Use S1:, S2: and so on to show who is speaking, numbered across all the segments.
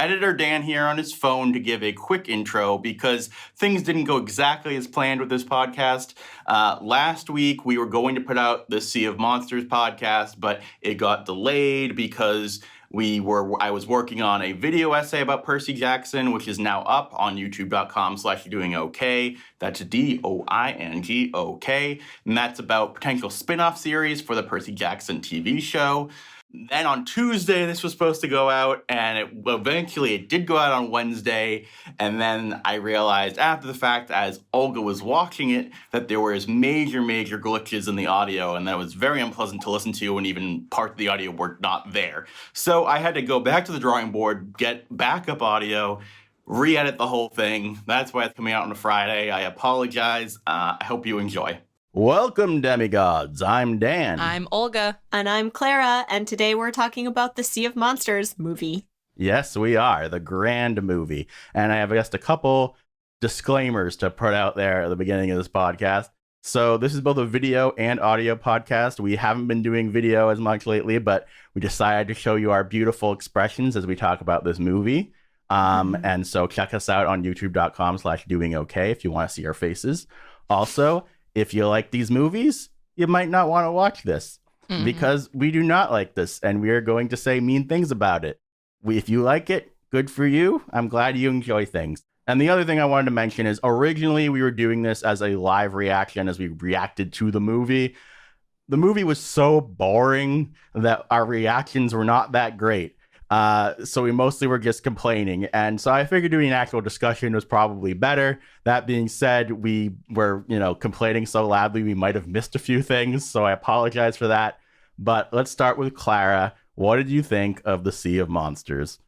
S1: editor Dan here on his phone to give a quick intro because things didn't go exactly as planned with this podcast. Last week, we were going to put out the Sea of Monsters podcast, but it got delayed because I was working on a video essay about Percy Jackson, which is now up on youtube.com/DoingOK. That's DoingOK. And that's about potential spin-off series for the Percy Jackson TV show. Then on Tuesday, this was supposed to go out, and eventually it did go out on Wednesday. And then I realized after the fact, as Olga was watching it, that there was major glitches in the audio, and that was very unpleasant to listen to, and even parts of the audio were not there. So I had to go back to the drawing board, get backup audio, re-edit the whole thing. That's why it's coming out on a Friday. I apologize. I hope you enjoy. Welcome, demigods. I'm Dan.
S2: I'm Olga.
S3: And I'm Clara, and today we're talking about the Sea of Monsters movie.
S1: Yes, we are. The grand movie. And I have just a couple disclaimers to put out there at the beginning of this podcast. So this is both a video and audio podcast. We haven't been doing video as much lately, but we decided to show you our beautiful expressions as we talk about this movie. And so check us out on youtube.com/DoingOK if you want to see our faces. Also, if you like these movies, you might not want to watch this because we do not like this, and we are going to say mean things about it. If you like it, good for you. I'm glad you enjoy things. And the other thing I wanted to mention is originally we were doing this as a live reaction as we reacted to the movie. The movie was so boring that our reactions were not that great. So we mostly were just complaining. And so I figured doing an actual discussion was probably better. That being said, we were, complaining so loudly we might have missed a few things. So I apologize for that. But let's start with Clara. What did you think of the Sea of Monsters?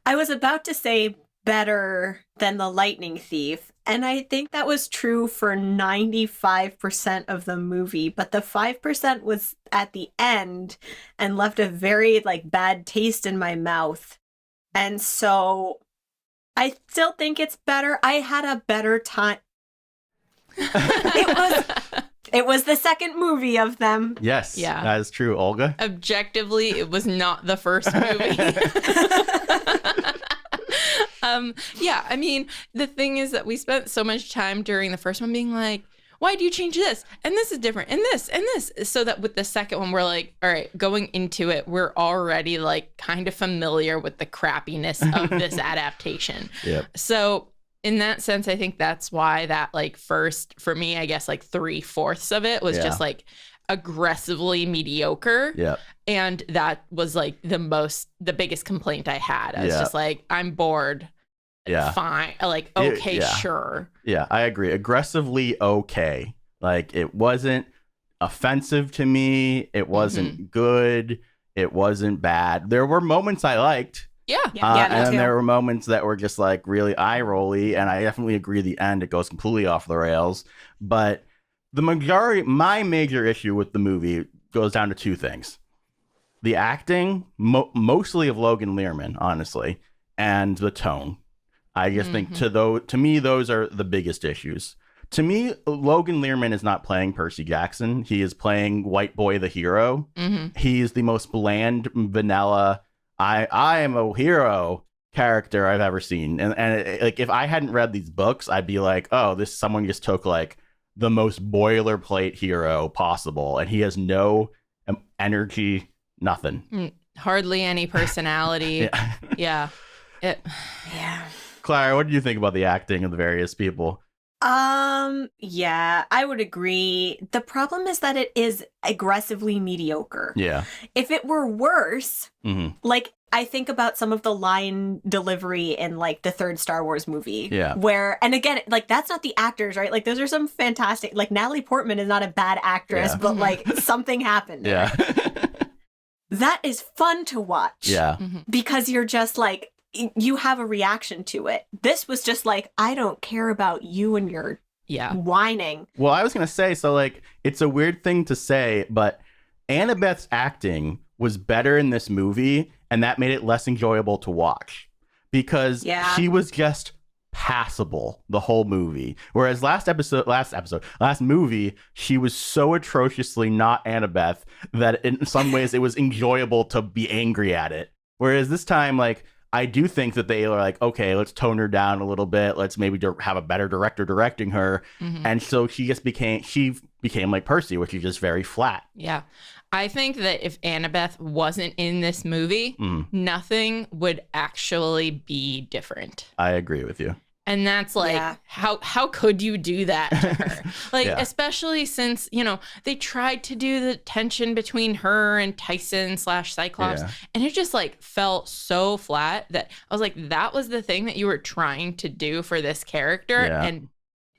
S3: I was about to say better than The Lightning Thief. And I think that was true for 95% of the movie, but the 5% was at the end and left a very bad taste in my mouth. And so I still think it's better. I had a better time. It was the second movie of them.
S1: Yes, yeah. That is true. Olga?
S2: Objectively, it was not the first movie. Yeah, I mean, the thing is that we spent so much time during the first one being like, why do you change this? And this is different, and this, and this. So that with the second one, we're like, all right, going into it, we're already kind of familiar with the crappiness of this adaptation.
S1: Yep.
S2: So in that sense, I think that's why that first, for me, I guess 3/4 of it was just aggressively mediocre.
S1: Yeah.
S2: And that was the biggest complaint I had. I was just I'm bored.
S1: Yeah.
S2: Fine. Sure.
S1: Yeah, I agree. Aggressively okay. It wasn't offensive to me. It wasn't good. It wasn't bad. There were moments I liked.
S2: Yeah.
S1: And then there were moments that were just really eye-rolly. And I definitely agree the end, it goes completely off the rails. But my major issue with the movie goes down to two things. The acting, mostly of Logan Lerman, honestly, and the tone. I just think to me, those are the biggest issues. To me, Logan Lerman is not playing Percy Jackson. He is playing White Boy the hero. He is the most bland, vanilla, I am a hero character I've ever seen. And if I hadn't read these books, I'd be like, oh, someone just took the most boilerplate hero possible, and he has no energy, nothing.
S2: Hardly any personality. Yeah.
S1: Clara, what do you think about the acting of the various people?
S3: Yeah, I would agree. The problem is that it is aggressively mediocre.
S1: Yeah.
S3: If it were worse, I think about some of the line delivery in the third Star Wars movie.
S1: Yeah.
S3: Where, and again, that's not the actors, right? Those are some fantastic, Natalie Portman is not a bad actress, but something happened there.
S1: Yeah.
S3: That is fun to watch.
S1: Yeah.
S3: Because you're just you have a reaction to it. This was just I don't care about you and your whining.
S1: Well, I was going to say, so it's a weird thing to say, but Annabeth's acting was better in this movie, and that made it less enjoyable to watch because she was just passable the whole movie. Whereas last movie, she was so atrociously not Annabeth that in some ways it was enjoyable to be angry at it. Whereas this time, I do think that they are like, okay, let's tone her down a little bit. Let's maybe have a better director directing her. And so she became like Percy, which is just very flat.
S2: Yeah. I think that if Annabeth wasn't in this movie, nothing would actually be different.
S1: I agree with you.
S2: And that's like, how could you do that to her? Like, especially since, you know, they tried to do the tension between her and Tyson / Cyclops. And it just like felt so flat that I was like, that was the thing that you were trying to do for this character and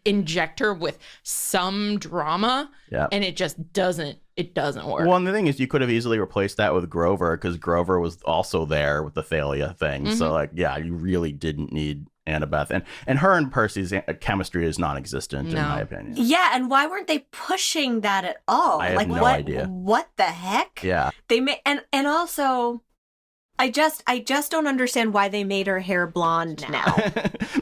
S2: inject her with some drama. And it just doesn't work.
S1: Well, and the thing is, you could have easily replaced that with Grover, because Grover was also there with the Thalia thing. So like, you really didn't need Annabeth, and her and Percy's chemistry is non-existent in my opinion.
S3: Yeah, and why weren't they pushing that at all?
S1: I have no idea.
S3: What the heck?
S1: Yeah,
S3: they made, and also, I just don't understand why they made her hair blonde now.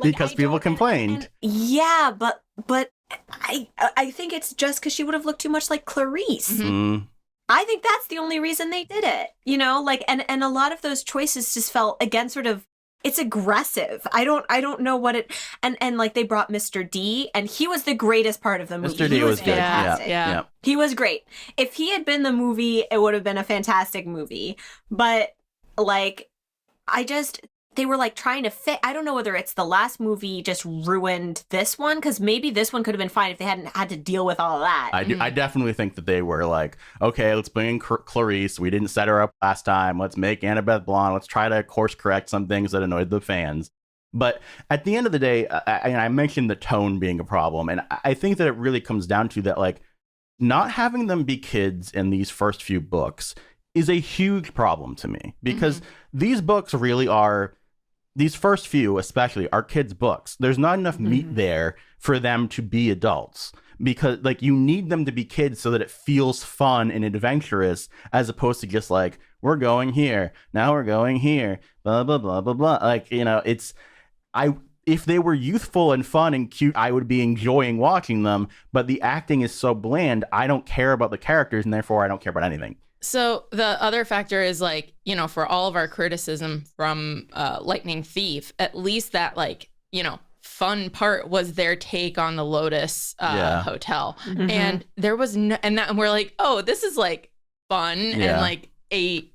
S1: Because people complained.
S3: Yeah, but I think it's just because she would have looked too much like Clarice. I think that's the only reason they did it. You know, like, and a lot of those choices just felt, again, sort of, it's aggressive. I don't know what it, and like they brought Mr. D, and he was the greatest part of the movie.
S1: Mr. D was good.
S3: Fantastic.
S2: Yeah.
S3: He was great. If he had been the movie, it would have been a fantastic movie. But like, they were like trying to fit. I don't know whether it's the last movie just ruined this one, because maybe this one could have been fine if they hadn't had to deal with all of that.
S1: I definitely think that they were like, okay, let's bring in Clarice. We didn't set her up last time. Let's make Annabeth blonde. Let's try to course correct some things that annoyed the fans. But at the end of the day, I mentioned the tone being a problem, and I think that it really comes down to that, like, not having them be kids in these first few books is a huge problem to me, because these books really are. These first few, especially, are kids' books. There's not enough meat there for them to be adults, because, like, you need them to be kids so that it feels fun and adventurous, as opposed to just like, we're going here, now we're going here, blah, blah, blah, blah, blah. Like, you know, if they were youthful and fun and cute, I would be enjoying watching them. But the acting is so bland, I don't care about the characters, and therefore I don't care about anything.
S2: So the other factor is, like, you know, for all of our criticism from Lightning Thief, at least that, like, you know, fun part was their take on the Lotus Hotel. And there was and we're like, oh, this is like fun and like a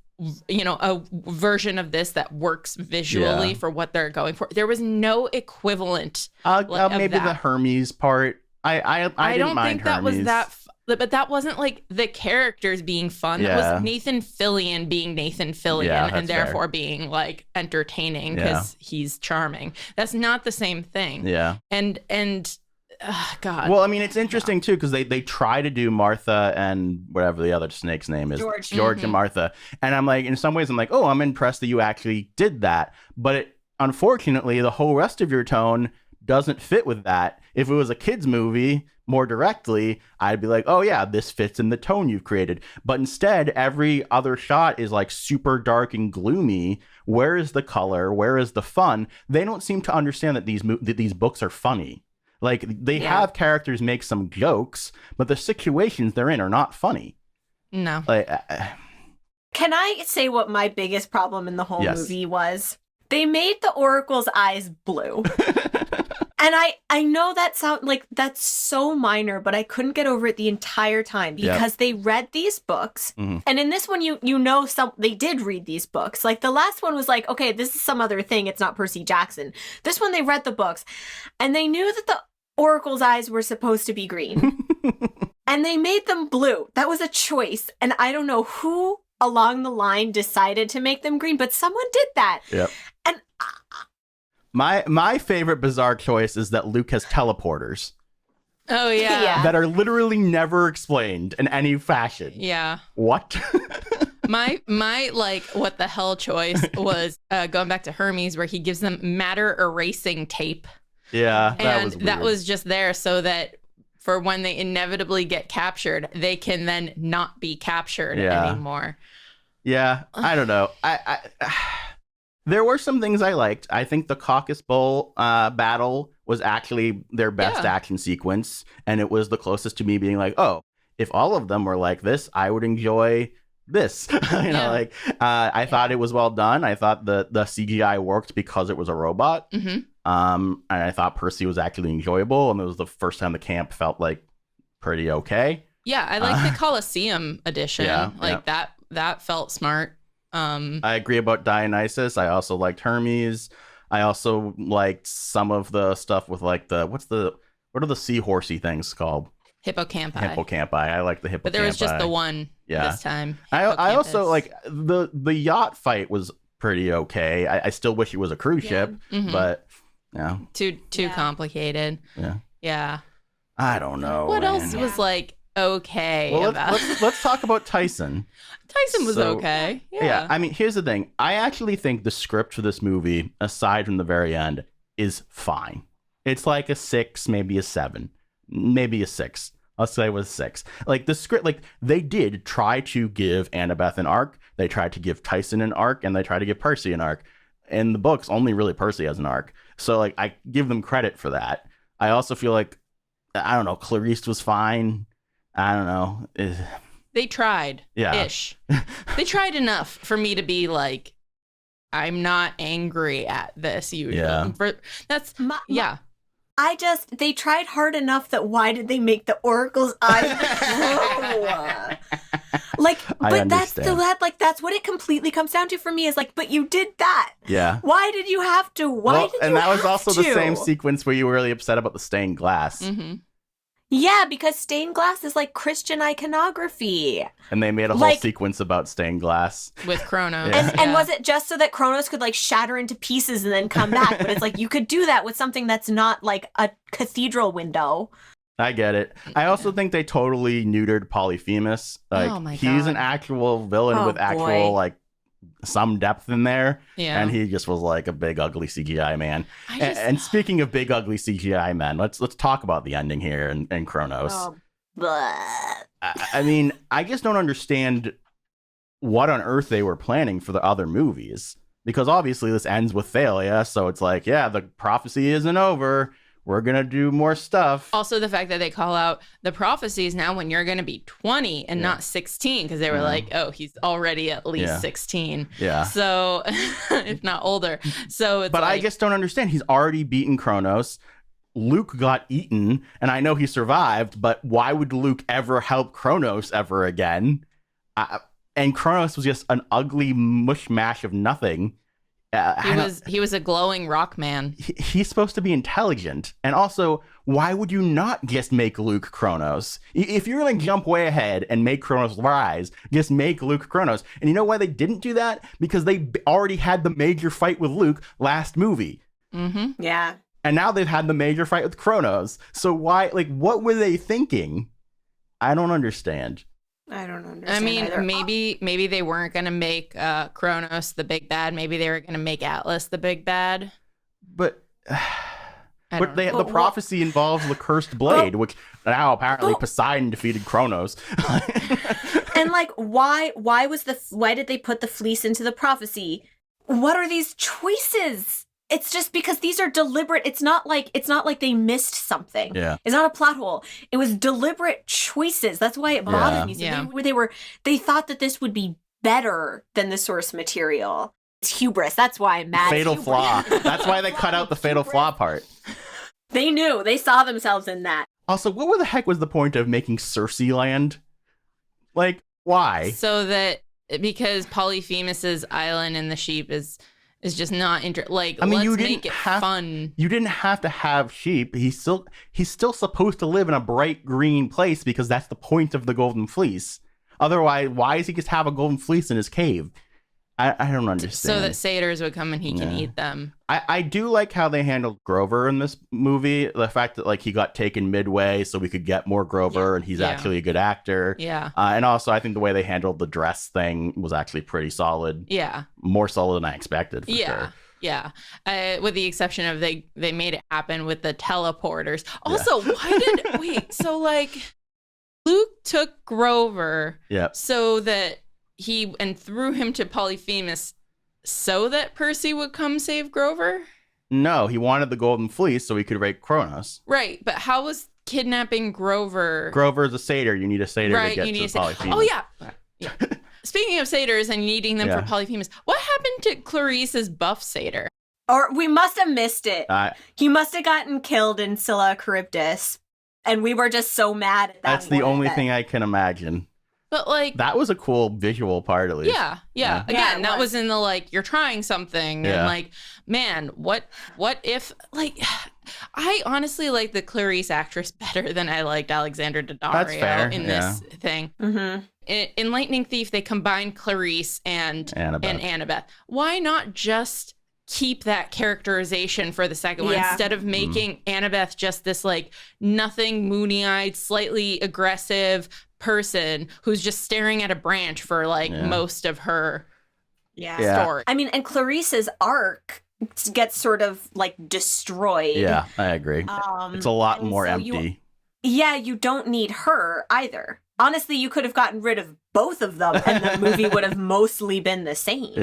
S2: version of this that works visually for what they're going for. There was no equivalent.
S1: Maybe the Hermes part. I didn't mind
S2: think that
S1: Hermes.
S2: was that. But that wasn't like the characters being fun. That was Nathan Fillion being Nathan Fillion, and therefore being like entertaining because he's charming. That's not the same thing. Yeah. And God.
S1: Well, I mean, it's interesting too, because they try to do Martha and whatever the other snake's name is, George and Martha, and I'm like, in some ways, I'm like, oh, I'm impressed that you actually did that. But unfortunately, the whole rest of your tone doesn't fit with that. If it was a kids movie, more directly, I'd be like, oh yeah, this fits in the tone you've created. But instead, every other shot is like super dark and gloomy. Where is the color? Where is the fun? They don't seem to understand that these books are funny. Like, they have characters make some jokes, but the situations they're in are not funny.
S2: No.
S1: Like,
S3: can I say what my biggest problem in the whole movie was? They made the Oracle's eyes blue. And I know that sound like that's so minor, but I couldn't get over it the entire time, because they read these books. And in this one, you know, they did read these books. Like, the last one was like, okay, this is some other thing. It's not Percy Jackson. This one, they read the books, and they knew that the Oracle's eyes were supposed to be green. And they made them blue. That was a choice. And I don't know who along the line decided to make them green, but someone did that.
S1: Yep.
S3: And
S1: My favorite bizarre choice is that Luke has teleporters.
S2: Oh, yeah.
S1: That are literally never explained in any fashion.
S2: Yeah.
S1: What?
S2: my like what the hell choice was going back to Hermes, where he gives them matter erasing tape.
S1: Yeah,
S2: that was just there so that for when they inevitably get captured, they can then not be captured anymore.
S1: Yeah, I don't know. I there were some things I liked. I think the Caucus Bowl battle was actually their best action sequence, and it was the closest to me being like, oh, if all of them were like this, I would enjoy this.
S2: Yeah.
S1: Like I thought it was well done. I thought the CGI worked because it was a robot.
S2: Mm-hmm.
S1: And I thought Percy was actually enjoyable, and it was the first time the camp felt like pretty okay.
S2: Yeah, I like the Colosseum edition.
S1: Yeah,
S2: like that felt smart.
S1: I agree about Dionysus. I also liked Hermes. I also liked some of the stuff with like what are the seahorsey things called?
S2: Hippocampi.
S1: I like the hippocampi.
S2: But there was just the one this time.
S1: I also like the yacht fight was pretty okay. I still wish it was a cruise ship, but yeah.
S2: Too complicated. Yeah.
S1: I don't know.
S2: What else was like okay
S1: well,
S2: about
S1: let's talk about Tyson.
S2: Tyson was okay. Yeah.
S1: I mean, here's the thing. I actually think the script for this movie, aside from the very end, is fine. It's like a 6, maybe a 7, maybe a 6. Let's say it was 6. Like the script, like they did try to give Annabeth an arc. They tried to give Tyson an arc, and they tried to give Percy an arc. In the books, only really Percy has an arc. So like I give them credit for that. I also feel like, I don't know, Clarice was fine. I don't know.
S2: They tried.
S1: Yeah.
S2: Ish. They tried enough for me to be like, I'm not angry at this usually.
S1: Yeah.
S3: They tried hard enough that why did they make the Oracle's eyes glow? Like, but that's what it completely comes down to for me is like, but you did that.
S1: Yeah.
S3: Why did you have to?
S1: And that was also the same sequence where you were really upset about the stained glass.
S2: Mm-hmm.
S3: Yeah, because stained glass is like Christian iconography.
S1: And they made a whole sequence about stained glass.
S2: With Kronos.
S3: And was it just so that Kronos could like shatter into pieces and then come back? But it's like you could do that with something that's not like a cathedral window.
S1: I get it. I also think they totally neutered Polyphemus. Like,
S2: oh my God.
S1: He's an actual villain with actual like some depth in there. Yeah. And he just was like a big ugly CGI man. And speaking of big ugly CGI men, let's talk about the ending here and Kronos. I mean, I just don't understand what on earth they were planning for the other movies. Because obviously this ends with Thalia, so it's like, yeah, the prophecy isn't over. We're going to do more stuff.
S2: Also, the fact that they call out the prophecies now when you're going to be 20 and not 16, because they were like, oh, he's already at least 16.
S1: Yeah.
S2: So, if not older. So it's
S1: But I just don't understand. He's already beaten Kronos. Luke got eaten, and I know he survived, but why would Luke ever help Kronos ever again? And Kronos was just an ugly mush-mash of nothing.
S2: He was a glowing rock man.
S1: He's supposed to be intelligent. And also, why would you not just make Luke Kronos? If you're going to jump way ahead and make Kronos rise, just make Luke Kronos. And you know why they didn't do that? Because they already had the major fight with Luke last movie.
S2: Mm-hmm.
S3: Yeah.
S1: And now they've had the major fight with Kronos. So why, like, what were they thinking? I don't understand.
S3: I don't understand.
S2: I mean,
S3: either.
S2: maybe they weren't going to make Kronos the big bad. Maybe they were going to make Atlas the big bad.
S1: But the prophecy involves the cursed blade, which now apparently Poseidon defeated Kronos.
S3: And like, why did they put the fleece into the prophecy? What are these choices? It's just because these are deliberate. It's not like they missed something.
S1: Yeah.
S3: It's not a plot hole. It was deliberate choices. That's why it bothered me. So they thought that this would be better than the source material. It's hubris. That's why I'm mad.
S1: Fatal flaw. That's why they cut out the fatal flaw part.
S3: They knew. They saw themselves in that.
S1: Also, what the heck was the point of making Circe land? Like, why?
S2: Because Polyphemus's island in the sheep is just not like,
S1: I mean,
S2: let's make it fun.
S1: You didn't have to have sheep. He's still supposed to live in a bright green place because that's the point of the Golden Fleece. Otherwise, why does he just have a golden fleece in his cave? I don't understand.
S2: So that satyrs would come and he can eat them. I do like how they handled Grover in this movie. The fact that like he got taken midway so we could get more Grover and he's actually a good actor. Yeah.
S1: And also I think the way they handled the dress thing was actually pretty solid.
S2: Yeah.
S1: More solid than I expected for sure.
S2: Yeah. With the exception of they made it happen with the teleporters. Also, so like Luke took Grover so that and threw him to Polyphemus so that Percy would come save Grover?
S1: No, he wanted the Golden Fleece so he could rape Kronos.
S2: Right, but how was kidnapping Grover?
S1: Grover's a satyr. You need a satyr to get to Polyphemus.
S2: Oh, yeah. speaking of satyrs and needing them for polyphemus, what happened to Clarice's buff satyr?
S3: Or we must have missed it. He must have gotten killed in Scylla Charybdis, and we were just so mad at that.
S1: That's the only thing I can imagine.
S2: But like
S1: that was a cool visual part, at least.
S2: Yeah. Again, that was in the like you're trying something, and like, man, what if like I honestly like the Clarice actress better than I liked Alexander Daddario in this thing.
S3: Mm-hmm.
S2: In Lightning Thief, they combined Clarice and Annabeth. Why not just keep that characterization for the second one instead of making Annabeth just this like nothing, moony-eyed, slightly aggressive person who's just staring at a branch for like most of her story.
S3: I mean, and Clarice's arc gets sort of like destroyed.
S1: Yeah, I agree. It's a lot more empty.
S3: You don't need her either. Honestly, you could have gotten rid of both of them and the movie would have mostly been the same.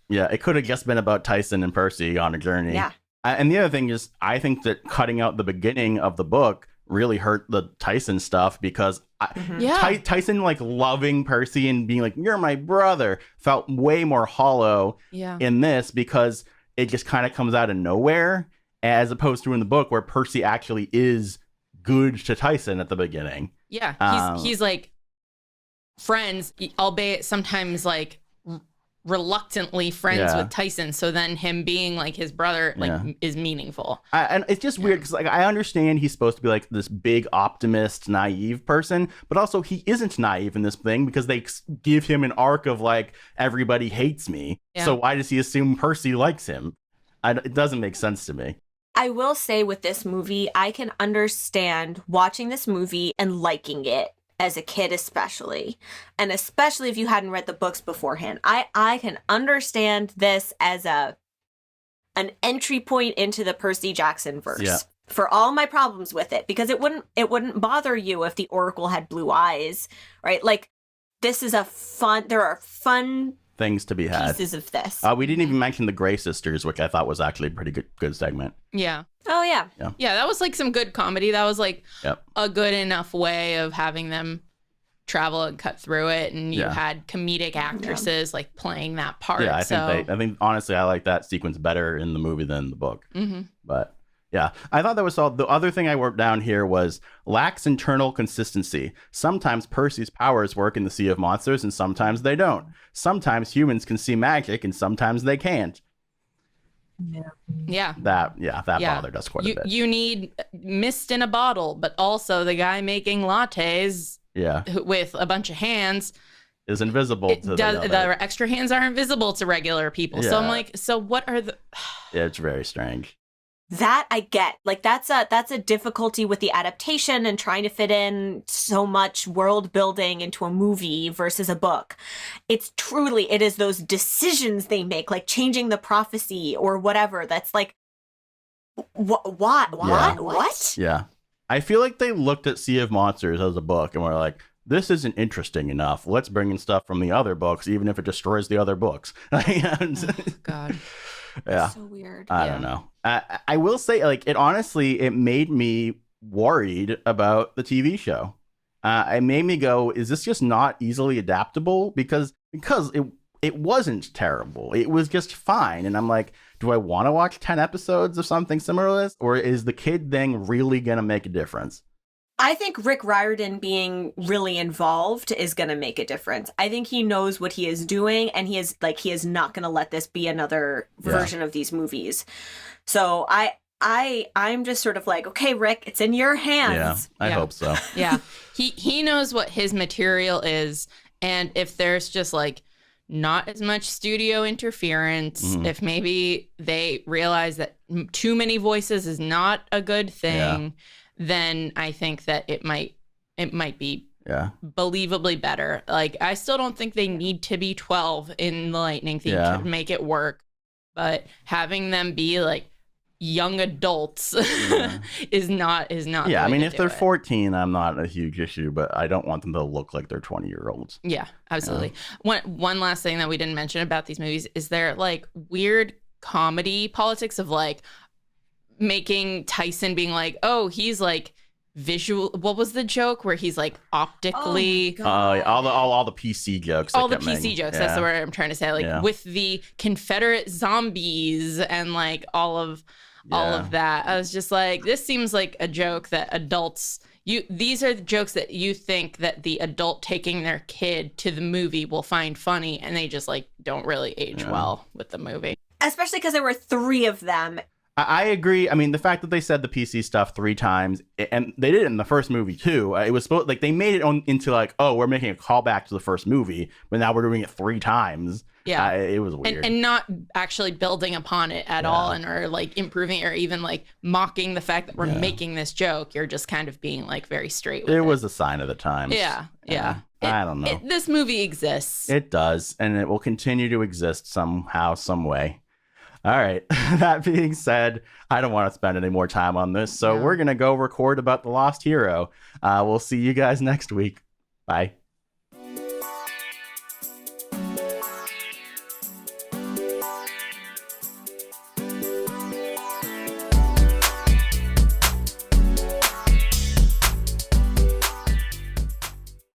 S1: Yeah, it could have just been about Tyson and Percy on a journey.
S3: Yeah.
S1: And the other thing is, I think that cutting out the beginning of the book really hurt the Tyson stuff because Tyson like loving Percy and being like, you're my brother, felt way more hollow in this because it just kind of comes out of nowhere, as opposed to in the book where Percy actually is good to Tyson at the beginning.
S2: Yeah, he's like friends, albeit sometimes like reluctantly friends with Tyson. So then him being like his brother like is meaningful. And
S1: it's just weird because like I understand he's supposed to be like this big optimist, naive person, but also he isn't naive in this thing because they give him an arc of like everybody hates me. So why does he assume Percy likes him? It doesn't make sense to me.
S3: I will say with this movie, I can understand watching this movie and liking it as a kid, especially. And especially if you hadn't read the books beforehand. I can understand this as an entry point into the Percy Jackson verse. For all my problems with it, because it wouldn't bother you if the Oracle had blue eyes, right? Like, this is there are fun
S1: things to be had.
S3: Pieces of this.
S1: We didn't even mention the Grey Sisters, which I thought was actually a pretty good segment.
S2: Yeah.
S3: Oh, yeah.
S2: Yeah, that was like some good comedy. That was like a good enough way of having them travel and cut through it. And you had comedic actresses like playing that part.
S1: Yeah, I think honestly, I like that sequence better in the movie than the book. Mm-hmm. But yeah, I thought that was all. The other thing I wrote down here was lacks internal consistency. Sometimes Percy's powers work in the Sea of Monsters and sometimes they don't. Sometimes humans can see magic and sometimes they can't.
S2: Yeah.
S1: That bothered us quite a bit.
S2: You need mist in a bottle, but also the guy making lattes with a bunch of hands
S1: is invisible to
S2: the extra hands are invisible to regular people. So I'm like, so what are the
S1: it's very strange.
S3: That I get. Like, that's a difficulty with the adaptation and trying to fit in so much world building into a movie versus a book. It is those decisions they make, like changing the prophecy or whatever. That's like, what?
S1: Yeah. I feel like they looked at Sea of Monsters as a book and were like, this isn't interesting enough. Let's bring in stuff from the other books, even if it destroys the other books.
S2: Oh, God.
S1: Yeah.
S3: So weird.
S1: I don't know. I will say, like, it made me worried about the TV show. It made me go, is this just not easily adaptable? Because it wasn't terrible. It was just fine. And I'm like, do I want to watch 10 episodes of something similar to this? Or is the kid thing really going to make a difference?
S3: I think Rick Riordan being really involved is going to make a difference. I think he knows what he is doing, and he is not going to let this be another version of these movies. So I'm just sort of like, okay, Rick, it's in your hands.
S1: Yeah, I hope so.
S2: Yeah. He knows what his material is, and if there's just like not as much studio interference, if maybe they realize that too many voices is not a good thing, then I think that it might be believably better. Like, I still don't think they need to be 12 in the Lightning Thief to make it work, but having them be like young adults is not
S1: yeah, I mean, if they're 14, I'm not a huge issue, but I don't want them to look like they're 20-year-olds.
S2: Yeah, absolutely. One last thing that we didn't mention about these movies is there like weird comedy politics of like making Tyson being like, oh, he's like visual. What was the joke where he's like optically
S1: all the PC jokes.
S2: All the PC jokes. That's the word I'm trying to say. Like with the Confederate zombies and like all of that. I was just like, this seems like a joke that adults. These are the jokes that you think that the adult taking their kid to the movie will find funny, and they just like don't really age well with the movie.
S3: Especially because there were 3 of them.
S1: I agree. I mean, the fact that they said the PC stuff 3 times, and they did it in the first movie too. It was supposed like they made it into like, oh, we're making a callback to the first movie, but now we're doing it 3 times.
S2: Yeah,
S1: it was weird,
S2: and not actually building upon it at all, and or like improving or even like mocking the fact that we're making this joke. You're just kind of being like very straight with it.
S1: It was a sign of the times.
S2: Yeah.
S1: I don't know.
S2: This movie exists.
S1: It does, and it will continue to exist somehow, some way. All right. That being said, I don't want to spend any more time on this, so we're gonna go record about The Lost Hero. We'll see you guys next week. Bye.